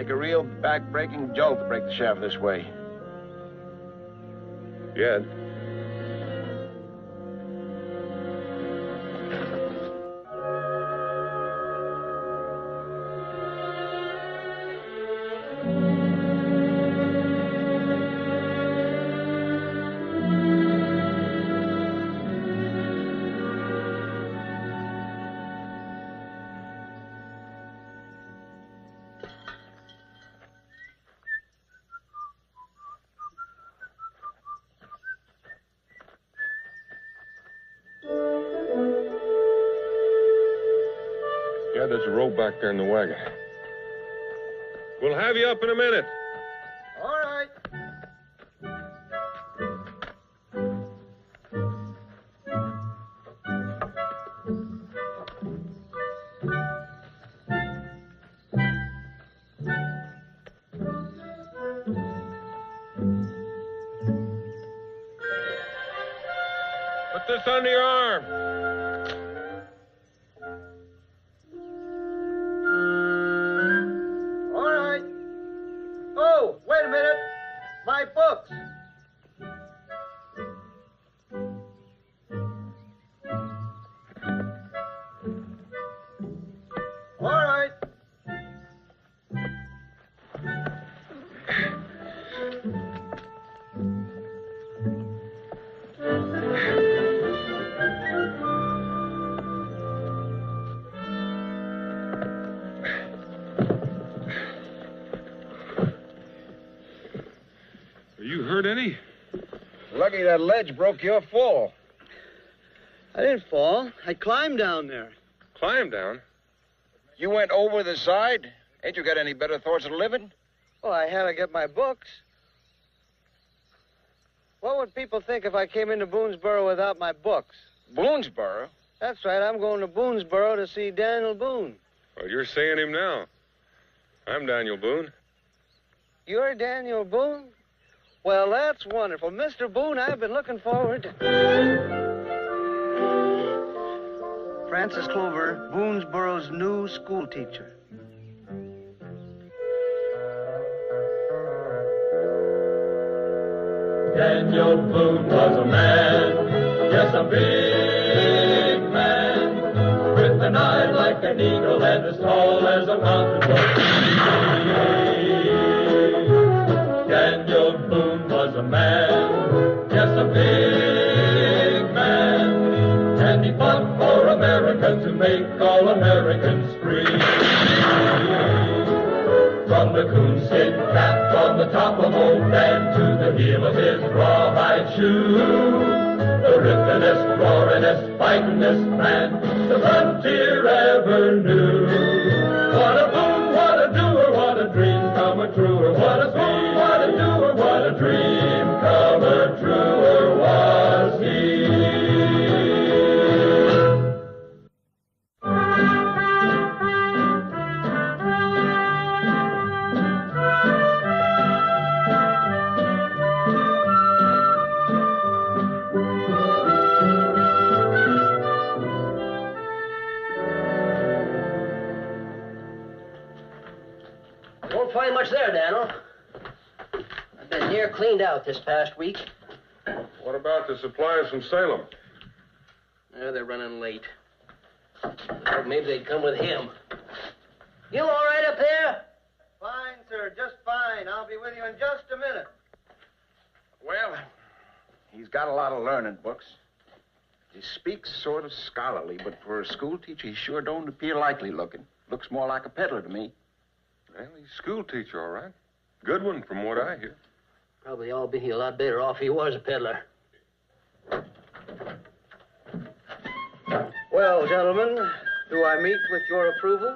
Take a real back-breaking jolt to break the shaft this way. Yeah. Yeah, there's a rope back there in the wagon. We'll have you up in a minute. All right. Put this under your arm. All right. Oh, wait a minute. My books. All right. Are you hurt any? Lucky that ledge broke your fall. I didn't fall. I climbed down there. Climb down. You went over the side? Ain't you got any better thoughts of living? Well, I had to get my books. What would people think if I came into Boonesboro without my books? Boonesboro? That's right. I'm going to Boonesboro to see Daniel Boone. Well, you're seeing him now. I'm Daniel Boone. You're Daniel Boone? Well, that's wonderful. Mr. Boone, I've been looking forward to... Francis Clover, Boonesboro's new school teacher. Daniel Boone was a man, yes, a big man, with an eye like an eagle and as tall as a mountain was he. Daniel Boone was a man, yes, a big man, and he fought for America to make all Americans free. From the coonskin cap on the top of old Dan to the heel of his rawhide shoe, the ripplingest, roaringest, fightingest man the frontier ever knew. What a boom, what a doer, what a dream come a truer. What a boom, what a doer, what a dream come a truer was he. Won't find much there, Daniel. I've been near cleaned out this past week. What about the supplies from Salem? They're running late. I thought maybe they'd come with him. You all right up there? Fine, sir. Just fine. I'll be with you in just a minute. Well, he's got a lot of learning books. He speaks sort of scholarly, but for a school teacher, he sure don't appear likely looking. Looks more like a peddler to me. Well, he's a school teacher, all right. Good one, from what I hear. Probably all be a lot better off if he was a peddler. Well, gentlemen, do I meet with your approval?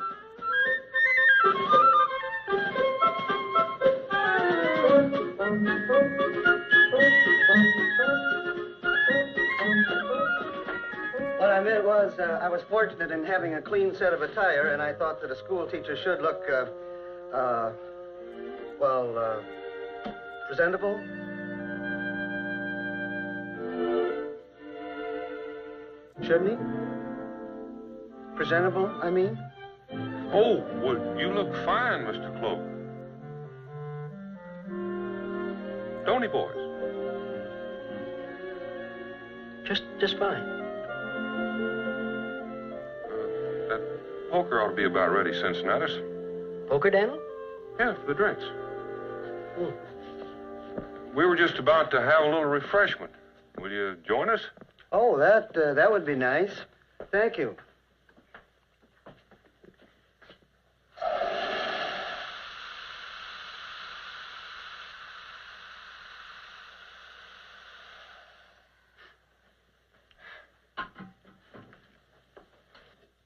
What I meant was, I was fortunate in having a clean set of attire, and I thought that a school teacher should look, presentable. Shouldn't he? Presentable, I mean. Oh, well, you look fine, Mr. Clover. don't he, boys? Just fine. That poker ought to be about ready, Cincinnatus. Poker, Daniel? Yeah, for the drinks. Hmm. We were just about to have a little refreshment. Will you join us? Oh, that would be nice. Thank you.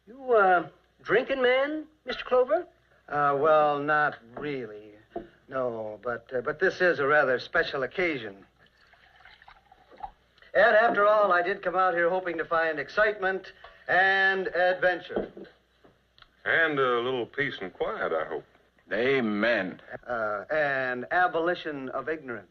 You, drinking man, Mr. Clover? Well, not really. No, but this is a rather special occasion. And after all, I did come out here hoping to find excitement and adventure. And a little peace and quiet, I hope. Amen. And abolition of ignorance.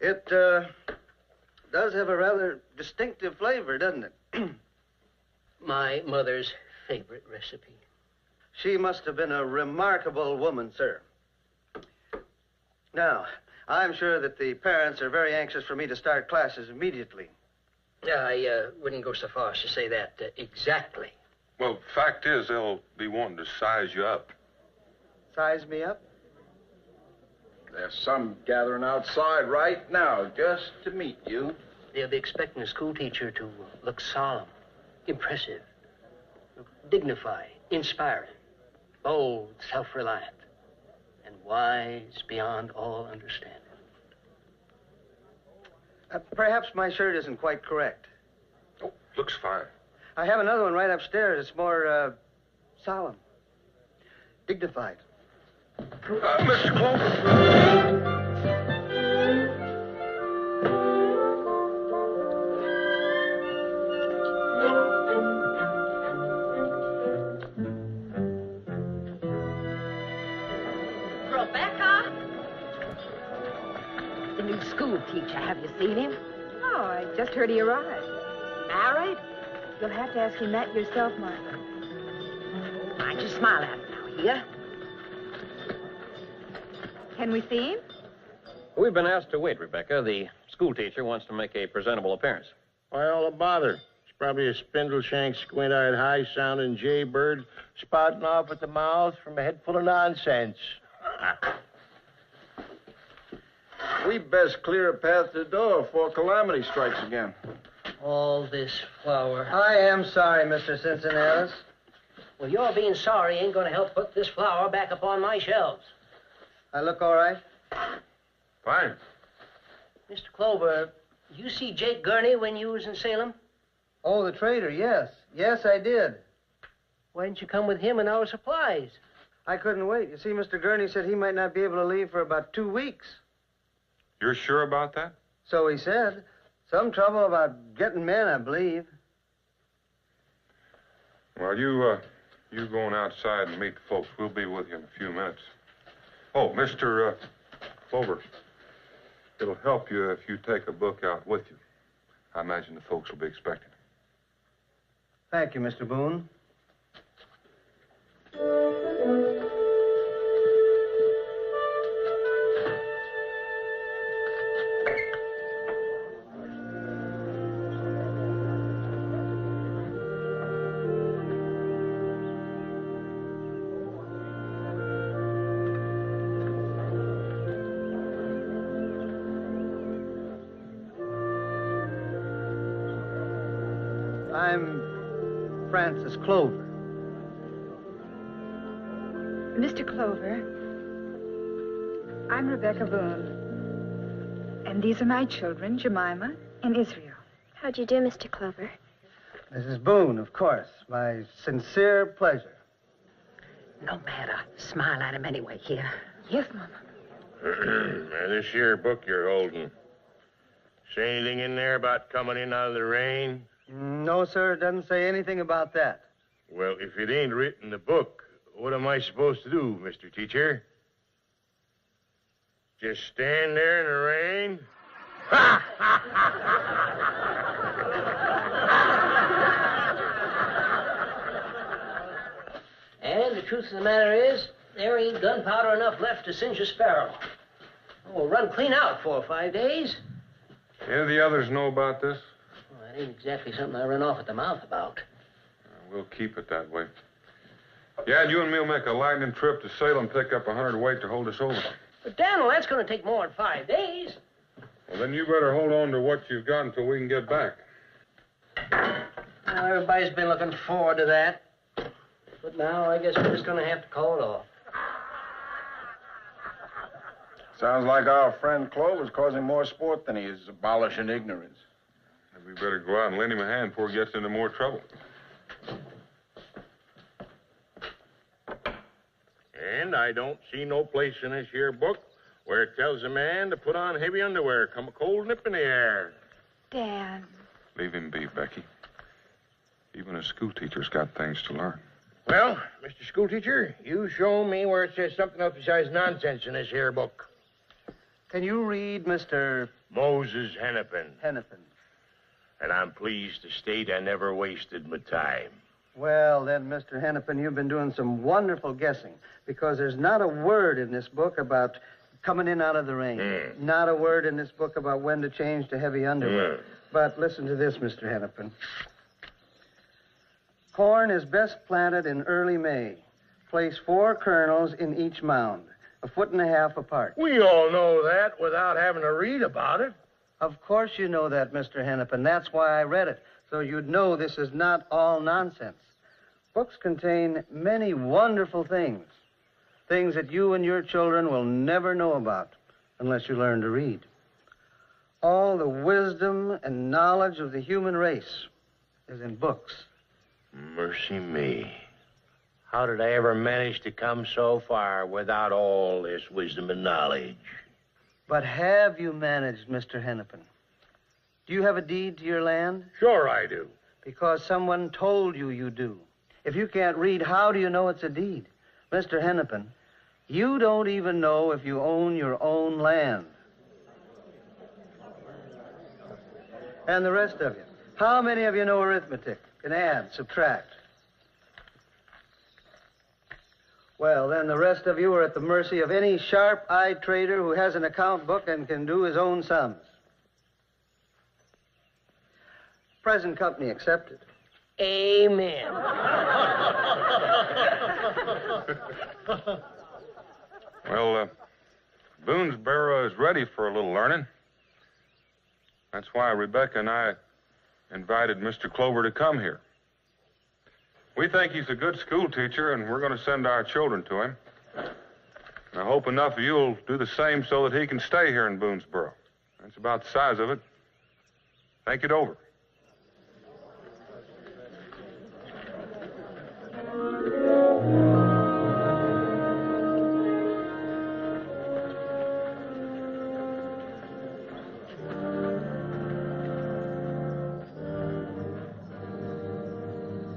It does have a rather distinctive flavor, doesn't it? My mother's favorite recipe. She must have been a remarkable woman, sir. Now, I'm sure that the parents are very anxious for me to start classes immediately. I wouldn't go so far as to say that exactly. Well, fact is, they'll be wanting to size you up. Size me up? There's some gathering outside right now just to meet you. They'll be expecting a school teacher to look solemn, impressive, dignified, inspiring, bold, self-reliant, and wise beyond all understanding. Perhaps my shirt isn't quite correct. Oh, looks fine. I have another one right upstairs. It's more, solemn, dignified. Mr. Clover. Rebecca? The new school teacher. Have you seen him? Oh, I just heard he arrived. Married? You'll have to ask him that yourself, Martha. Mind you smile at him now, here. Can we see him? We've been asked to wait, Rebecca. The school teacher wants to make a presentable appearance. Why all the bother? It's probably a spindle-shanked, squint-eyed, high-sounding jaybird spouting off at the mouth from a head full of nonsense. We best clear a path to the door before calamity strikes again. All this flour. I am sorry, Mr. Cincinnatus. Well, your being sorry ain't going to help put this flour back up on my shelves. I look all right? Fine. Mr. Clover, you see Jake Gurney when you was in Salem? Oh, the trader, yes. Yes, I did. Why didn't you come with him and our supplies? I couldn't wait. You see, Mr. Gurney said he might not be able to leave for about 2 weeks. You're sure about that? So he said. Some trouble about getting men, I believe. Well, you going outside and meet the folks. We'll be with you in a few minutes. Oh, Mr. Clover, it'll help you if you take a book out with you. I imagine the folks will be expecting it. Thank you, Mr. Boone. I'm Francis Clover. Mr. Clover, I'm Rebecca Boone. And these are my children, Jemima and Israel. How do you do, Mr. Clover? Mrs. Boone, of course. My sincere pleasure. No matter. Smile at him anyway, here. Yes, Mama. Now, this here book you're holding, say anything in there about coming in out of the rain? No, sir. It doesn't say anything about that. Well, if it ain't written in the book, what am I supposed to do, Mr. Teacher? Just stand there in the rain? And the truth of the matter is, there ain't gunpowder enough left to singe a sparrow. We'll run clean out 4 or 5 days. Any of the others know about this? Well, that ain't exactly something I run off at the mouth about. We'll keep it that way. Yeah, and you and me will make a lightning trip to Salem, pick up 100 weight to hold us over. But, Daniel, that's going to take more than 5 days. Well, then you better hold on to what you've got until we can get back. Well, everybody's been looking forward to that. But now I guess we're just going to have to call it off. Sounds like our friend Clover's causing more sport than he is abolishing ignorance. We better go out and lend him a hand before he gets into more trouble. And I don't see no place in this here book where it tells a man to put on heavy underwear come a cold nip in the air. Dad. Leave him be, Becky. Even a schoolteacher's got things to learn. Well, Mr. Schoolteacher, you show me where it says something else besides nonsense in this here book. Can you read, Mr. Moses Hennepin. Hennepin? And I'm pleased to state I never wasted my time. Well, then, Mr. Hennepin, you've been doing some wonderful guessing, because there's not a word in this book about coming in out of the rain. Not a word in this book about when to change to heavy underwear. But listen to this, Mr. Hennepin. Corn is best planted in early May. Place 4 kernels in each mound, 1.5 feet apart. We all know that without having to read about it. Of course you know that, Mr. Hennepin. That's why I read it, so you'd know this is not all nonsense. Books contain many wonderful things, things that you and your children will never know about unless you learn to read. All the wisdom and knowledge of the human race is in books. Mercy me. How did I ever manage to come so far without all this wisdom and knowledge? But have you managed, Mr. Hennepin? Do you have a deed to your land? Sure I do. Because someone told you you do. If you can't read, how do you know it's a deed? Mr. Hennepin, you don't even know if you own your own land. And the rest of you, how many of you know arithmetic? Can add, subtract? Well, then the rest of you are at the mercy of any sharp-eyed trader who has an account book and can do his own sums. Present company accepted. Amen. Well, Boonesboro is ready for a little learning. That's why Rebecca and I invited Mr. Clover to come here. We think he's a good school teacher, and we're going to send our children to him. And I hope enough of you will do the same so that he can stay here in Boonesboro. That's about the size of it. Think it over.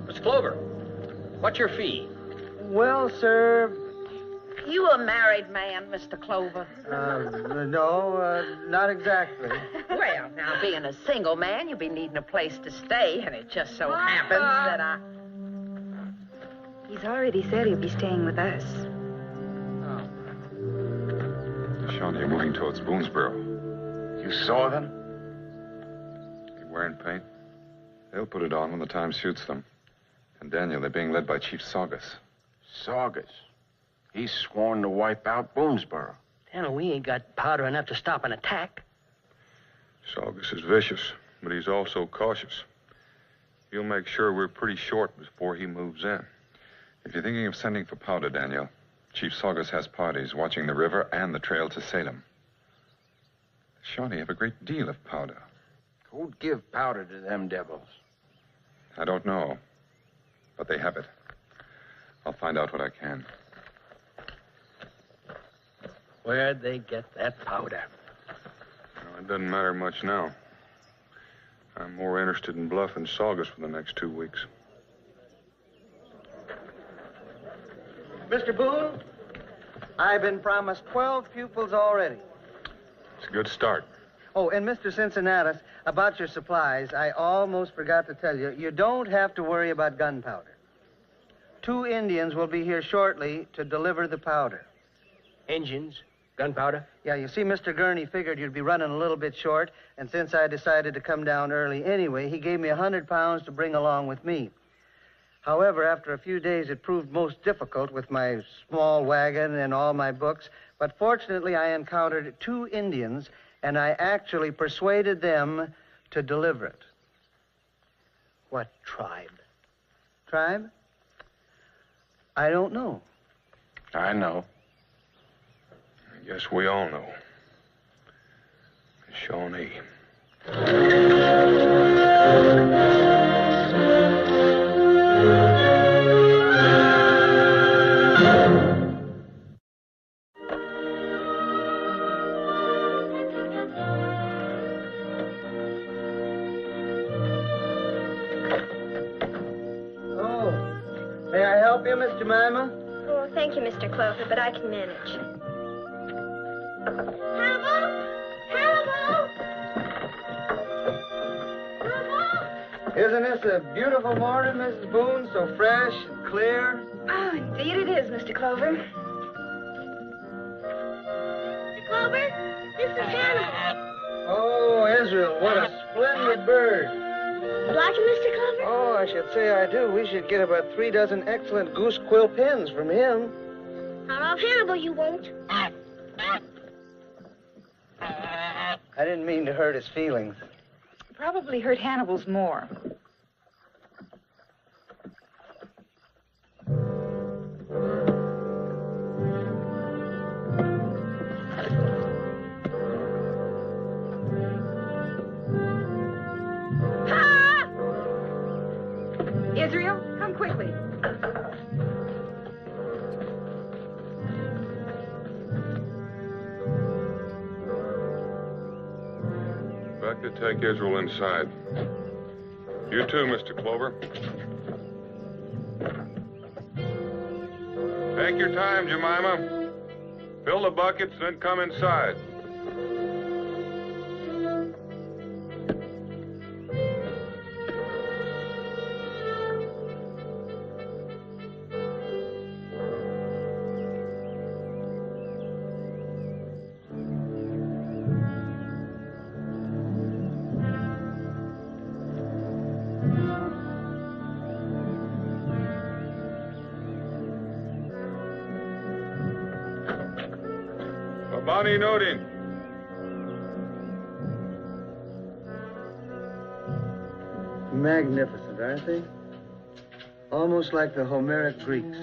Miss Clover, what's your fee? Well, sir, You a married man, Mr. Clover. no, not exactly. Well, now, being a single man, you'll be needing a place to stay, and it just so happens that I... He's already said he'll be staying with us. Shawnee are moving towards Boonesboro. You saw them? They wearing paint? They'll put it on when the time suits them. And Daniel, they're being led by Chief Saugus. Saugus? He's sworn to wipe out Boonesboro. Daniel, we ain't got powder enough to stop an attack. Saugus is vicious, but he's also cautious. He'll make sure we're pretty short before he moves in. If you're thinking of sending for powder, Daniel, Chief Saugus has parties watching the river and the trail to Salem. Shawnee have a great deal of powder. Who'd give powder to them devils? I don't know, but they have it. I'll find out what I can. Where'd they get that powder? Well, it doesn't matter much now. I'm more interested in bluffing Saugus for the next 2 weeks. Mr. Boone, I've been promised 12 pupils already. It's a good start. Oh, and Mr. Cincinnatus, about your supplies, I almost forgot to tell you, you don't have to worry about gunpowder. 2 Indians will be here shortly to deliver the powder. Engines, gunpowder? Yeah, you see, Mr. Gurney figured you'd be running a little bit short, and since I decided to come down early anyway, he gave me 100 pounds to bring along with me. However, after a few days, it proved most difficult with my small wagon and all my books, but fortunately I encountered 2 Indians, and I actually persuaded them to deliver it. What tribe? Tribe? I don't know. I know. I guess we all know. The Shawnee. Oh, may I help you, Miss Jemima? Oh, thank you, Mr. Clover, but I can manage. Hannibal! Hannibal! Hannibal! Isn't this a beautiful morning, Mrs. Boone? So fresh and clear. Oh, indeed it is, Mr. Clover. Mr. Clover, this is Hannibal. Oh, Israel, what a splendid bird. You like him, Mr. Clover? Oh, I should say I do. We should get about 3 dozen excellent goose quill pins from him. Not off Hannibal, you won't. I didn't mean to hurt his feelings. Probably hurt Hannibal's more. Israel, come quickly. Rebecca, take Israel inside. You too, Mr. Clover. Take your time, Jemima. Fill the buckets, then come inside. Bonnie Nodin. Magnificent, aren't they? Almost like the Homeric Greeks.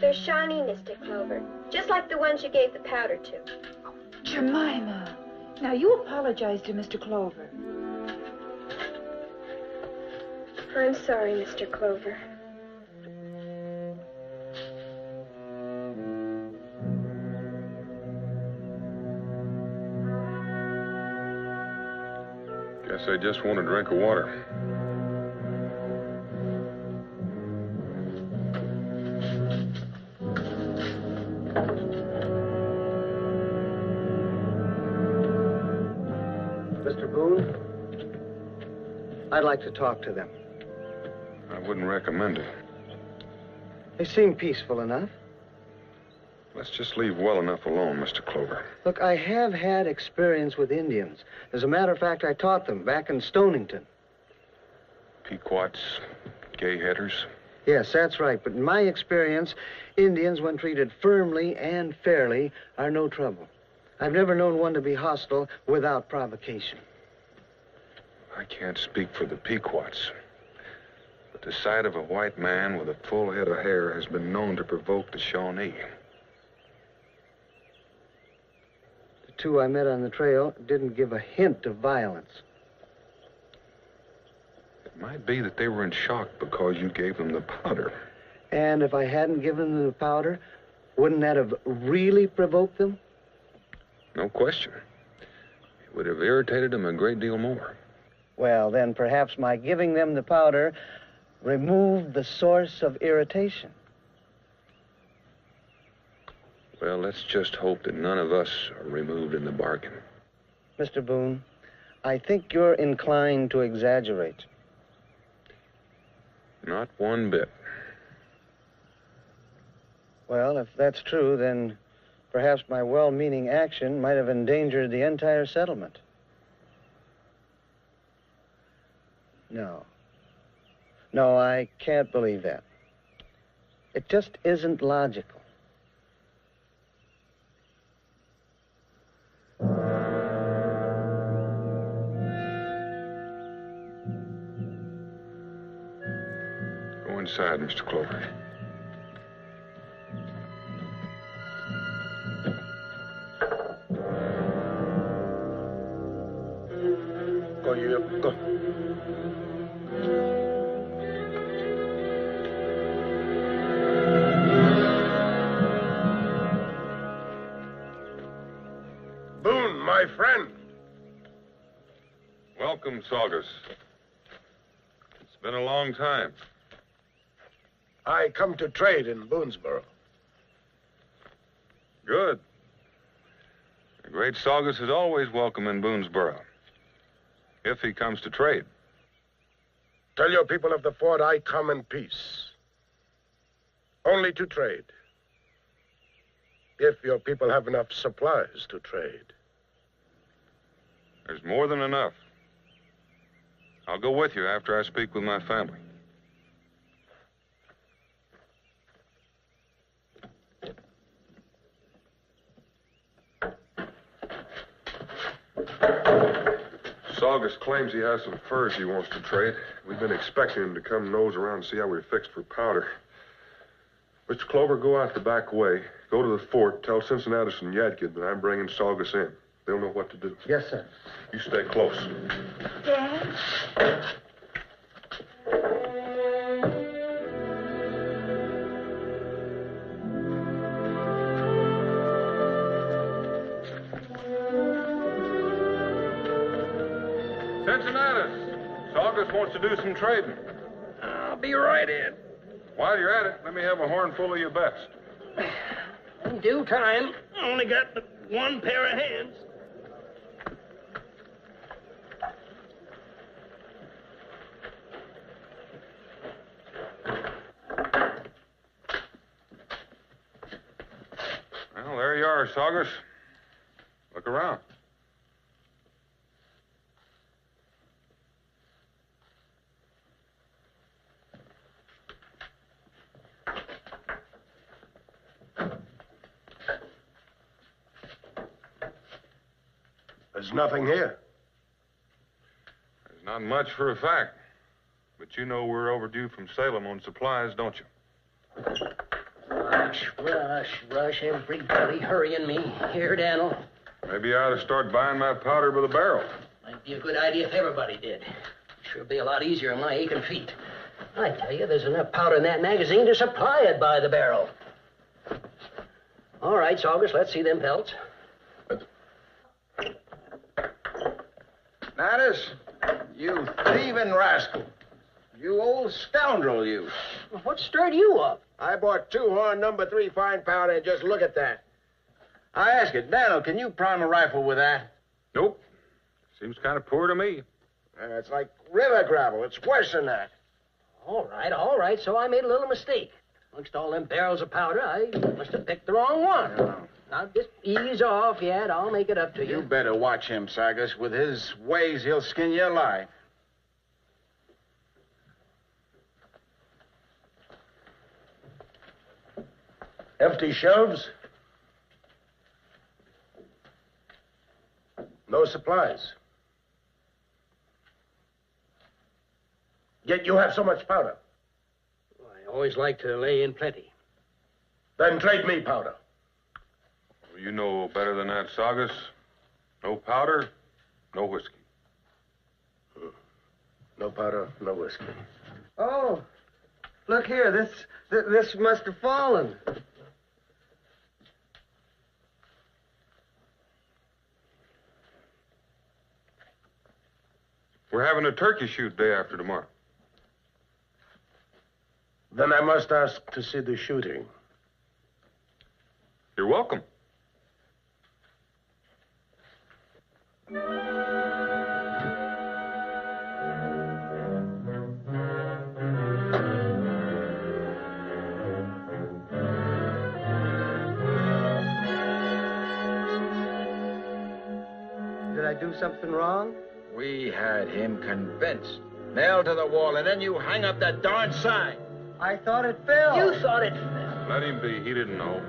They're Shawnee, Mr. Clover. Just like the ones you gave the powder to. Jemima, now you apologize to Mr. Clover. I'm sorry, Mr. Clover. Guess I just want a drink of water. Mr. Boone, I'd like to talk to them. I wouldn't recommend it. They seem peaceful enough. Let's just leave well enough alone, Mr. Clover. Look, I have had experience with Indians. As a matter of fact, I taught them back in Stonington. Pequots, gay-headers. Yes, that's right. But in my experience, Indians, when treated firmly and fairly, are no trouble. I've never known one to be hostile without provocation. I can't speak for the Pequots, but the sight of a white man with a full head of hair has been known to provoke the Shawnee. The 2 I met on the trail didn't give a hint of violence. It might be that they were in shock because you gave them the powder. And if I hadn't given them the powder, wouldn't that have really provoked them? No question. It would have irritated them a great deal more. Well, then perhaps my giving them the powder removed the source of irritation. Well, let's just hope that none of us are removed in the bargain. Mr. Boone, I think you're inclined to exaggerate. Not one bit. Well, if that's true, then perhaps my well-meaning action might have endangered the entire settlement. No. No, I can't believe that. It just isn't logical. Go inside, Mr. Clover. Go, you go. Boone, my friend. Welcome, Saugus. It's been a long time. I come to trade in Boonesboro. Good. The great Saugus is always welcome in Boonesboro. If he comes to trade. Tell your people of the fort I come in peace. Only to trade. If your people have enough supplies to trade. There's more than enough. I'll go with you after I speak with my family. Saugus claims he has some furs he wants to trade. We've been expecting him to come nose around and see how we're fixed for powder. Mr. Clover, go out the back way. Go to the fort. Tell Cincinnatus and Yadkin that I'm bringing Saugus in. They'll know what to do. Yes, sir. You stay close. Dad? Cincinnatus, Saugus wants to do some trading. I'll be right in. While you're at it, let me have a hornful of your best. In due time. I only got one pair of hands. Well, there you are, Saugus. Look around. There's nothing here. There's not much for a fact. But you know we're overdue from Salem on supplies, don't you? Rush, everybody hurrying me. Here, Daniel. Maybe I ought to start buying my powder by the barrel. Might be a good idea if everybody did. Sure be a lot easier on my aching feet. I tell you, there's enough powder in that magazine to supply it by the barrel. All right, Saugus, let's see them pelts. Natus, you thieving rascal. You old scoundrel, you. What stirred you up? I bought 2 horn number 3 fine powder, and just look at that. I ask you, Daniel, can you prime a rifle with that? Nope. Seems kind of poor to me. It's like river gravel. It's worse than that. All right. So I made a little mistake. Amongst all them barrels of powder, I must have picked the wrong one. No. Now, just ease off, Yad. I'll make it up to you. You better watch him, Saugus. With his ways, he'll skin you alive. Empty shelves. No supplies. Yet you have so much powder. I always like to lay in plenty. Then trade me powder. Well, you know better than that, Saugus. No powder, no whiskey. No powder, no whiskey. Oh, look here. This must have fallen. We're having a turkey shoot day after tomorrow. Then I must ask to see the shooting. You're welcome. Did I do something wrong? We had him convinced. Nailed to the wall, and then you hang up that darn sign. I thought it fell. You thought it fell. Let him be. He didn't know.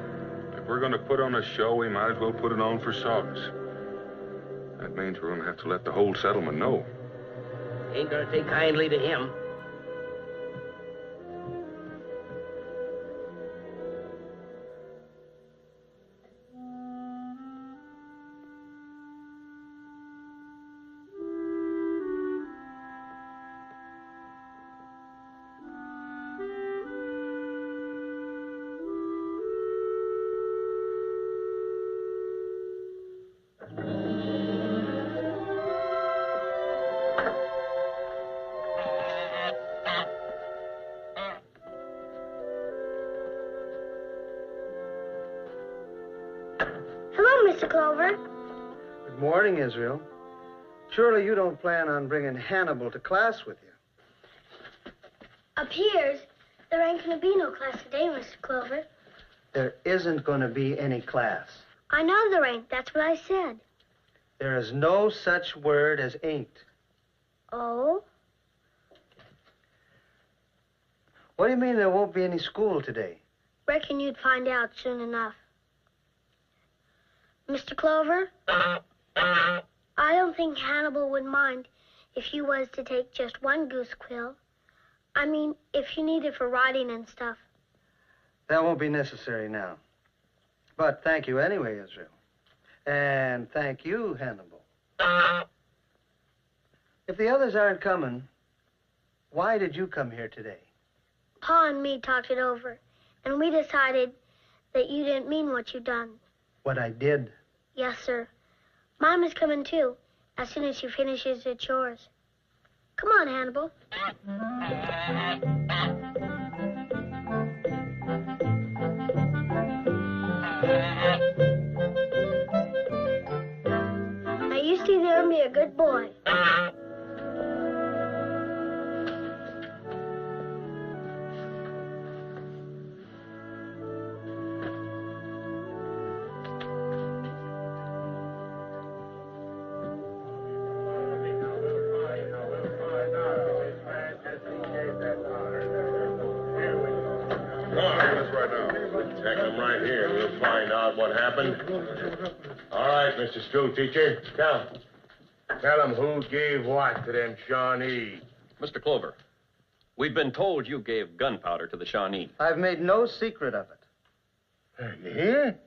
If we're going to put on a show, we might as well put it on for Saugus. That means we're going to have to let the whole settlement know. Ain't gonna take kindly to him. Hello, Mr. Clover. Good morning, Israel. Surely you don't plan on bringing Hannibal to class with you. Appears there ain't gonna be no class today, Mr. Clover. There isn't going to be any class. I know there ain't. That's what I said. There is no such word as ain't. Oh? What do you mean there won't be any school today? Reckon you'd find out soon enough. Mr. Clover? I don't think Hannibal would mind if you was to take just one goose quill. I mean, if you need it for riding and stuff. That won't be necessary now. But thank you anyway, Israel. And thank you, Hannibal. If the others aren't coming, why did you come here today? Pa and me talked it over, and we decided that you didn't mean what you done. What I did? Yes, sir. Mom is coming too, as soon as she finishes her chores. Come on, Hannibal. Now you stay there and be a good boy. Tackle him right here, and we'll find out what happened. All right, Mr. School Teacher, tell him who gave what to them Shawnee. Mr. Clover, we've been told you gave gunpowder to the Shawnee. I've made no secret of it. You hear?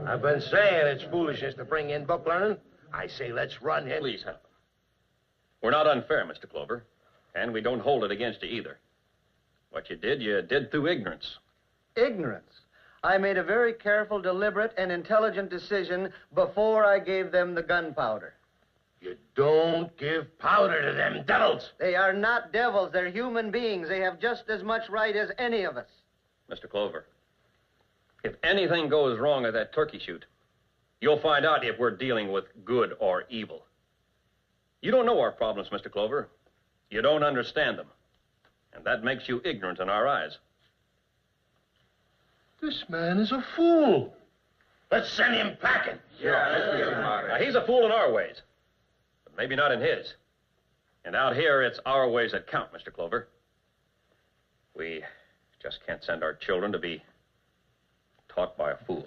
I've been saying it's foolishness to bring in book learning. I say let's run him. Please, Hannibal. We're not unfair, Mr. Clover, and we don't hold it against you either. What you did through ignorance. Ignorance? I made a very careful, deliberate, and intelligent decision before I gave them the gunpowder. You don't give powder to them devils. They are not devils. They're human beings. They have just as much right as any of us. Mr. Clover, if anything goes wrong at that turkey shoot, you'll find out if we're dealing with good or evil. You don't know our problems, Mr. Clover. You don't understand them. And that makes you ignorant in our eyes. This man is a fool. Let's send him packing. Yeah, let's get him out of here. Now, he's a fool in our ways, but maybe not in his. And out here, it's our ways that count, Mr. Clover. We just can't send our children to be taught by a fool.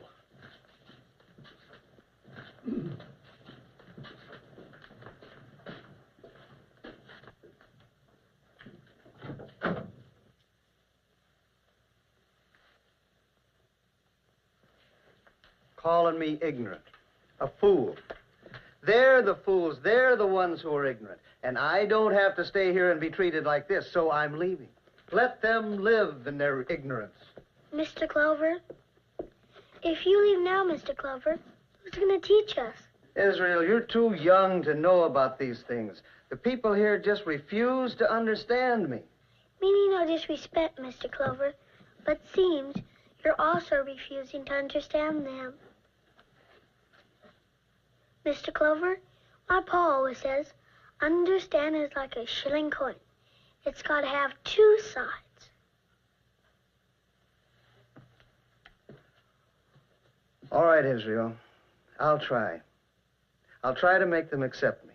Calling me ignorant, a fool. They're the fools. They're the ones who are ignorant. And I don't have to stay here and be treated like this, so I'm leaving. Let them live in their ignorance. Mr. Clover, if you leave now, Mr. Clover, who's going to teach us? Israel, you're too young to know about these things. The people here just refuse to understand me. Meaning no disrespect, Mr. Clover, but seems you're also refusing to understand them. Mr. Clover, my pa always says, understand is like a shilling coin. It's got to have two sides. All right, Israel. I'll try. I'll try to make them accept me.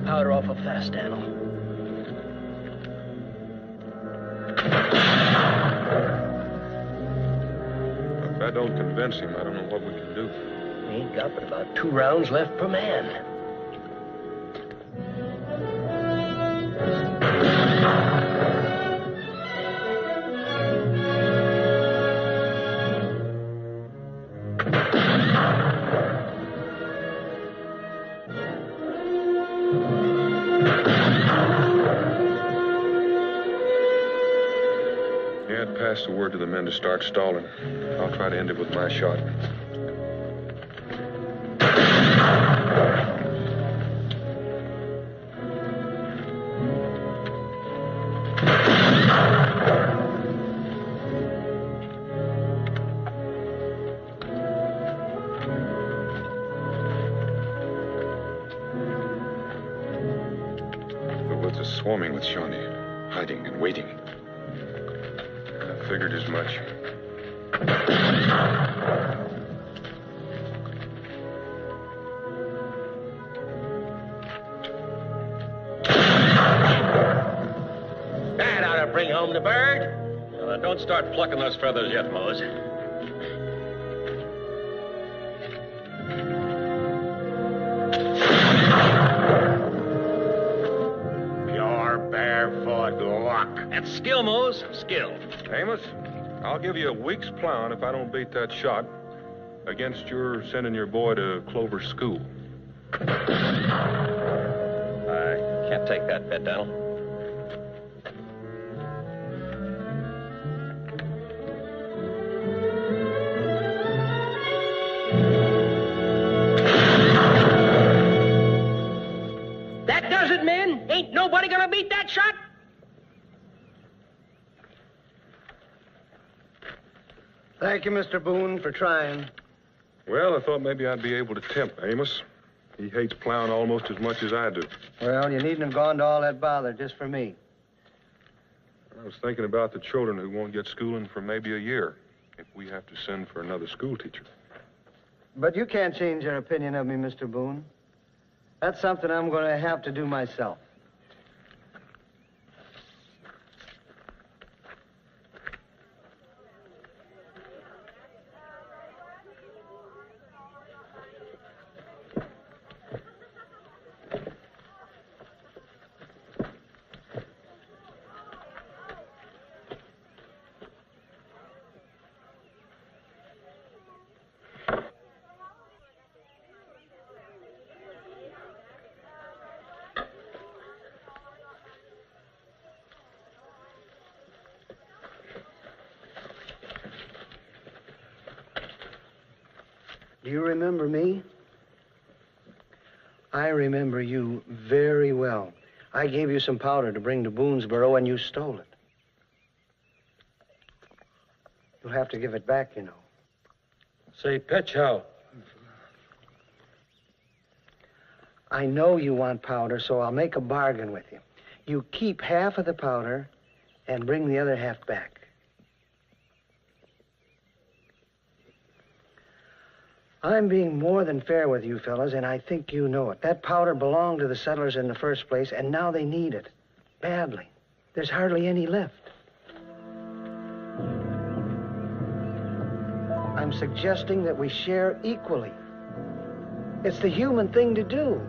Powder awful fast, Daniel. If that don't convince him, I don't know what we can do. We ain't got but about 2 rounds left per man. Pass the word to the men to start stalling. I'll try to end it with my shot. The woods are swarming with Shawnee, hiding and waiting. Figured as much. That ought to bring home the bird. Don't start plucking those feathers yet, Mose. Pure barefoot luck. That's skill, Mose. Skill. Amos, I'll give you a week's plowing if I don't beat that shot against your sending your boy to Clover school. I can't take that bet, Daniel. That does it, men. Ain't nobody gonna beat that shot. Thank you, Mr. Boone, for trying. Well, I thought maybe I'd be able to tempt Amos. He hates plowing almost as much as I do. Well, you needn't have gone to all that bother just for me. I was thinking about the children who won't get schooling for maybe a year if we have to send for another school teacher. But you can't change your opinion of me, Mr. Boone. That's something I'm going to have to do myself. Do you remember me? I remember you very well. I gave you some powder to bring to Boonesboro, and you stole it. You'll have to give it back, you know. Say, Petchow. I know you want powder, so I'll make a bargain with you. You keep half of the powder and bring the other half back. I'm being more than fair with you fellas, and I think you know it. That powder belonged to the settlers in the first place, and now they need it. Badly. There's hardly any left. I'm suggesting that we share equally. It's the human thing to do.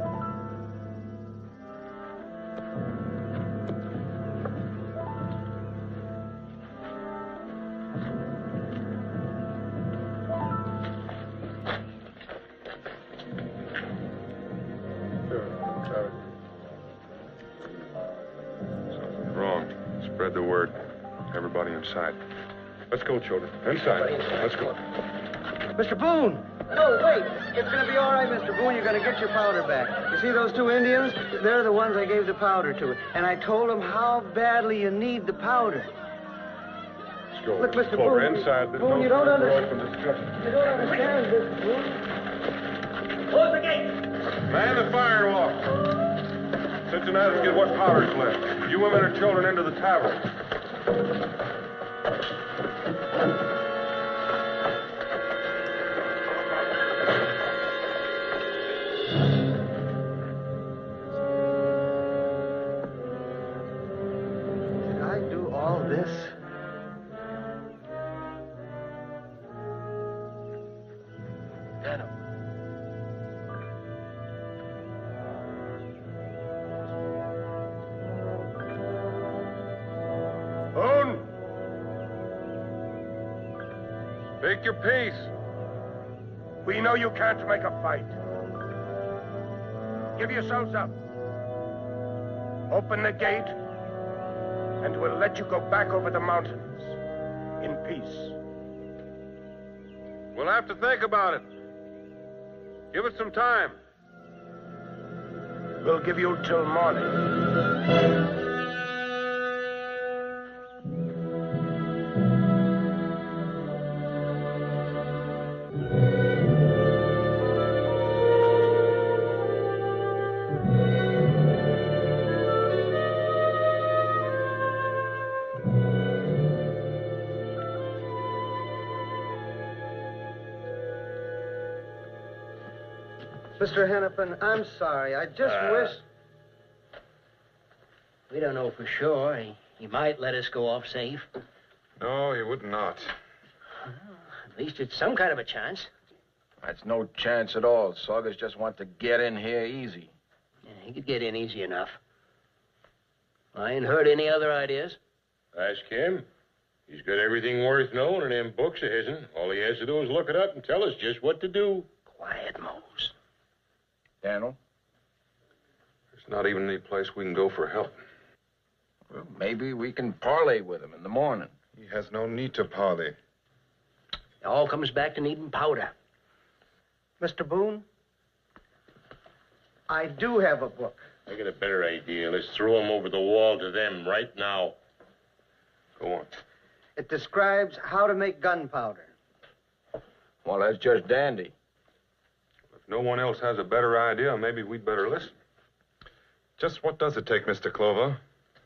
Something's wrong. Spread the word. Everybody inside. Let's go, children. Inside. Let's go. Mr. Boone! No, wait. It's going to be all right, Mr. Boone. You're going to get your powder back. You see those two Indians? They're the ones I gave the powder to. And I told them how badly you need the powder. Let's go. Look, Mr. Clover, Boone. inside. There's Boone, no you don't time for understand. open discussion. You don't understand, Mr. Boone. Close the gate. Man the firewall. Cincinnati, get what powder's left. You women and children into the tavern. Did I do all this? Adam. Boone! Speak your piece. We know you can't make a fight. Give yourselves up. Open the gate, and we'll let you go back over the mountains in peace. We'll have to think about it. Give us some time. We'll give you till morning. Mr. Hennepin, I'm sorry. I just wish... We don't know for sure. He might let us go off safe. No, he would not. At least it's some kind of a chance. That's no chance at all. Saugus just wants to get in here easy. Yeah, he could get in easy enough. I ain't heard any other ideas. Ask him. He's got everything worth knowing in them books of his'n. All he has to do is look it up and tell us just what to do. Quiet, Mose. Daniel? There's not even any place we can go for help. Well, maybe we can parley with him in the morning. He has no need to parley. It all comes back to needing powder. Mr. Boone, I do have a book. I got a better idea. Let's throw him over the wall to them right now. Go on. It describes how to make gunpowder. Well, that's just dandy. If no one else has a better idea, maybe we'd better listen. Just what does it take, Mr. Clover?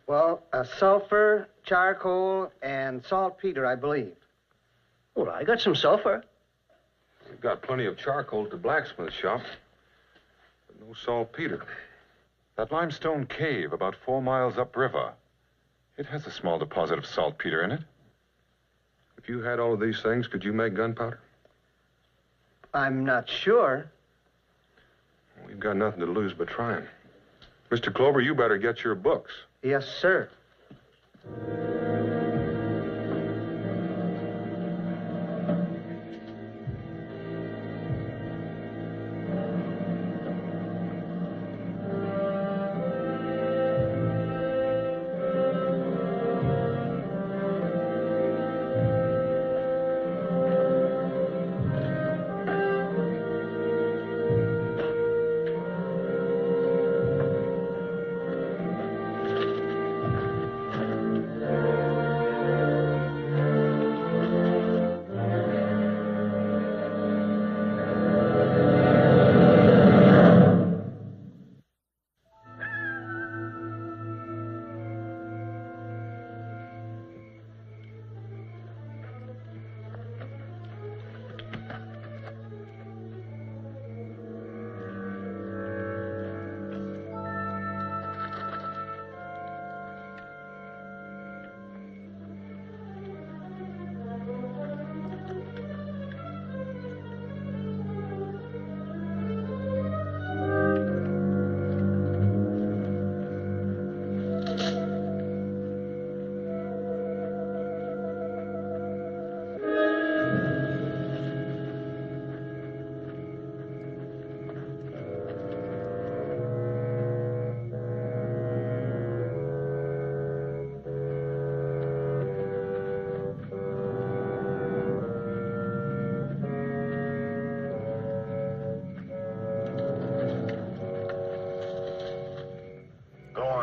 Well, sulfur, charcoal, and saltpeter, I believe. Well, I got some sulfur. We've got plenty of charcoal at the blacksmith shop, but no saltpeter. That limestone cave about 4 miles upriver. It has a small deposit of saltpeter in it. If you had all of these things, could you make gunpowder? I'm not sure. We've got nothing to lose but trying. Mr. Clover, you better get your books. Yes, sir.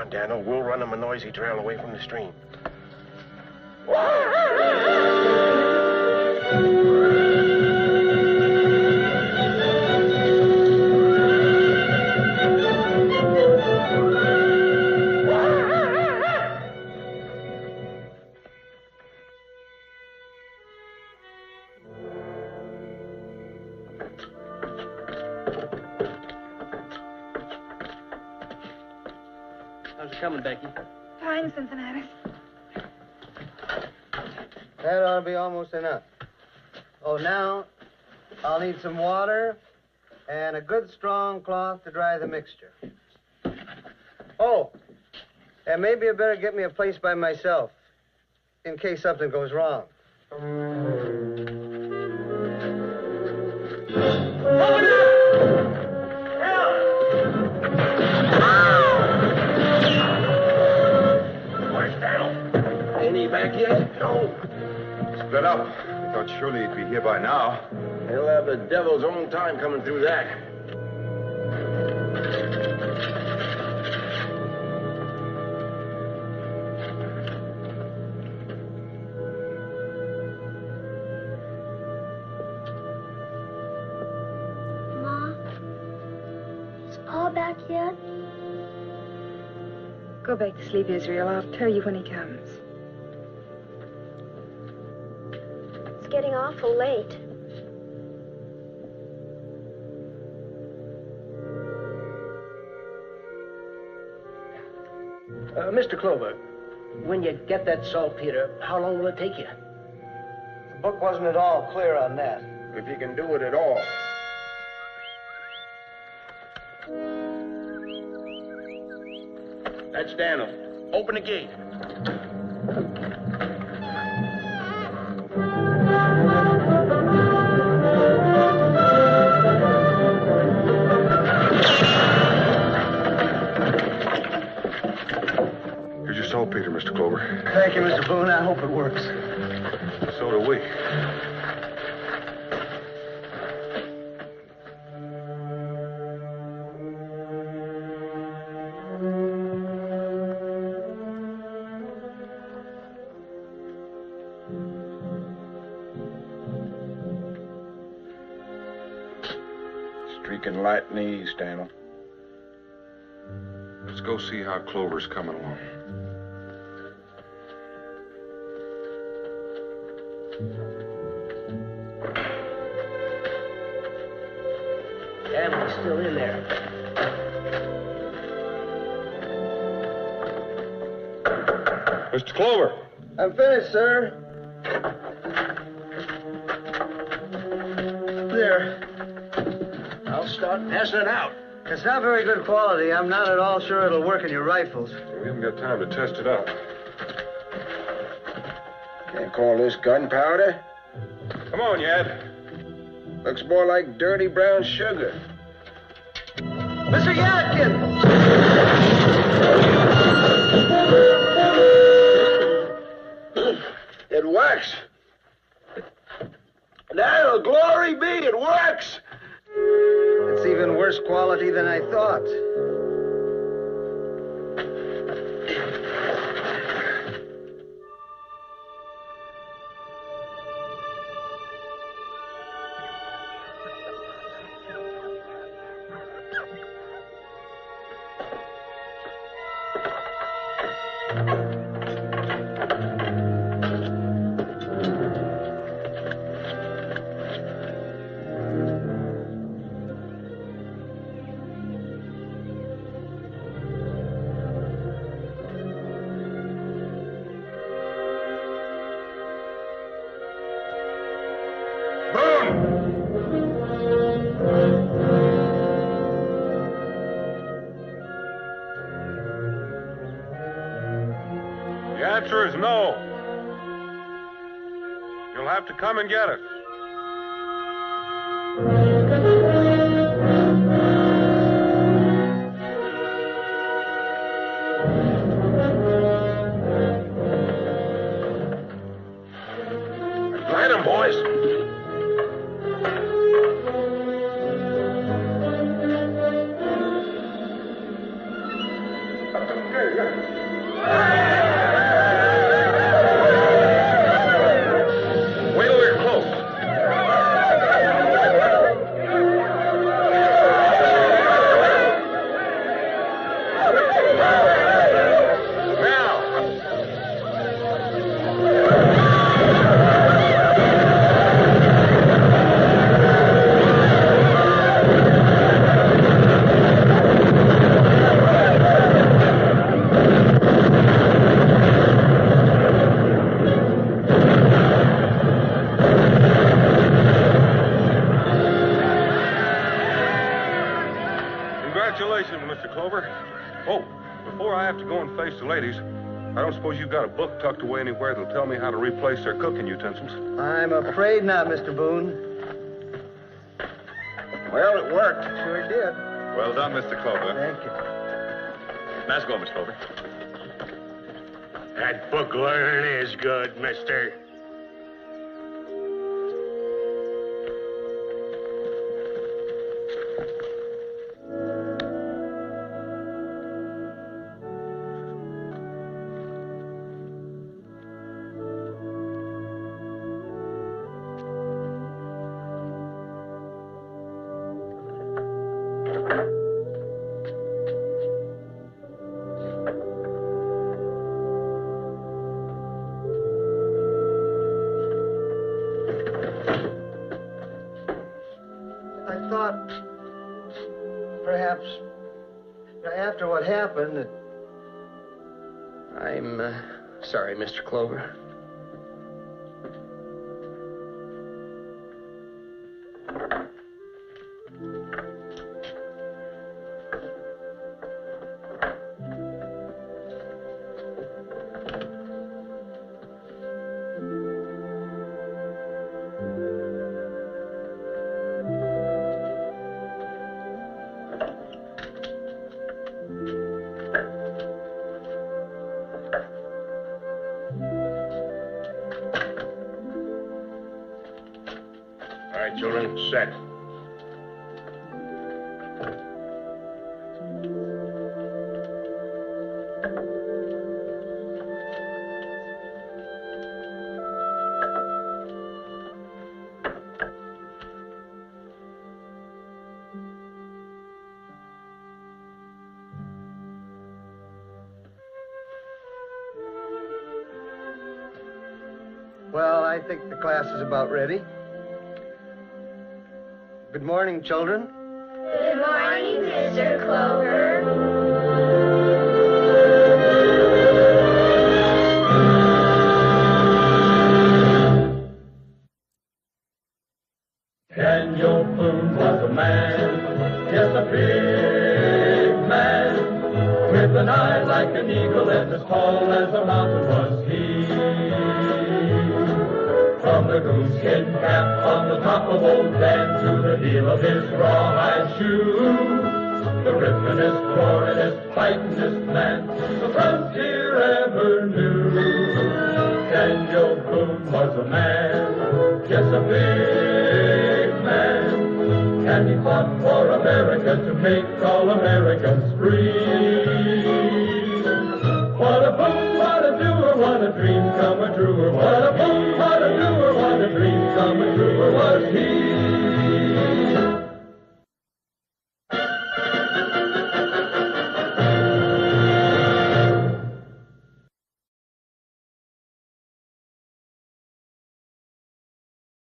on, Daniel. We'll run him a noisy trail away from the stream. How's it coming, Becky? Fine, Cincinnati. That ought to be almost enough. Oh, now I'll need some water and a good strong cloth to dry the mixture. Oh, and maybe you better get me a place by myself in case something goes wrong. Where's Daniel? Ain't he back yet? No. Split up. We thought surely he'd be here by now. He'll have the devil's own time coming through that. Ma, is Pa back yet? Go back to sleep, Israel. I'll tell you when he comes. It's getting awful late. Mr. Clover, when you get that saltpeter, how long will it take you? The book wasn't at all clear on that. If you can do it at all. That's Daniel. Open the gate. Here's your saltpeter, Mr. Clover. Thank you, Mr. Boone. I hope it works. So do we. Streaking light in the east, Daniel. Let's go see how Clover's coming along. Daniel's still in there. Mr. Clover. I'm finished, sir. There. I'll start passing it out. It's not very good quality. I'm not at all sure it'll work in your rifles. We haven't got time to test it out. Can't call this gunpowder. Come on, Yad. Looks more like dirty brown sugar. Mr. Yadkin! It works. Daniel, glory be, it works. It's even worse quality than I thought. The answer is no. You'll have to come and get us. Light 'em, boys. Wait till we're close. Congratulations, Mr. Clover. Oh, before I have to go and face the ladies, I don't suppose you've got a book tucked away anywhere that'll tell me how to replace their cooking utensils? I'm afraid not, Mr. Boone. Well, it worked. Sure did. Well done, Mr. Clover. Thank you. Nice going, Miss Clover. That book learning is good, mister. I thought perhaps after what happened that... I'm sorry, Mr. Clover. All right, children, set. Well, I think the class is about ready. Good morning, children. Good morning, Mr. Clover. Daniel Boone was a man, yes, a big man, with an eye like an eagle and as tall as a mountain was he. From the gooseskin cap on the top of old Dan to the heel of his rawhide shoe, the ripplingest, roaringest, fightingest man the frontier ever knew. Daniel Boone was a man, yes, a big man, and he fought for America to make all Americans free. What a boom, what a doer, what a dream come a truer, what a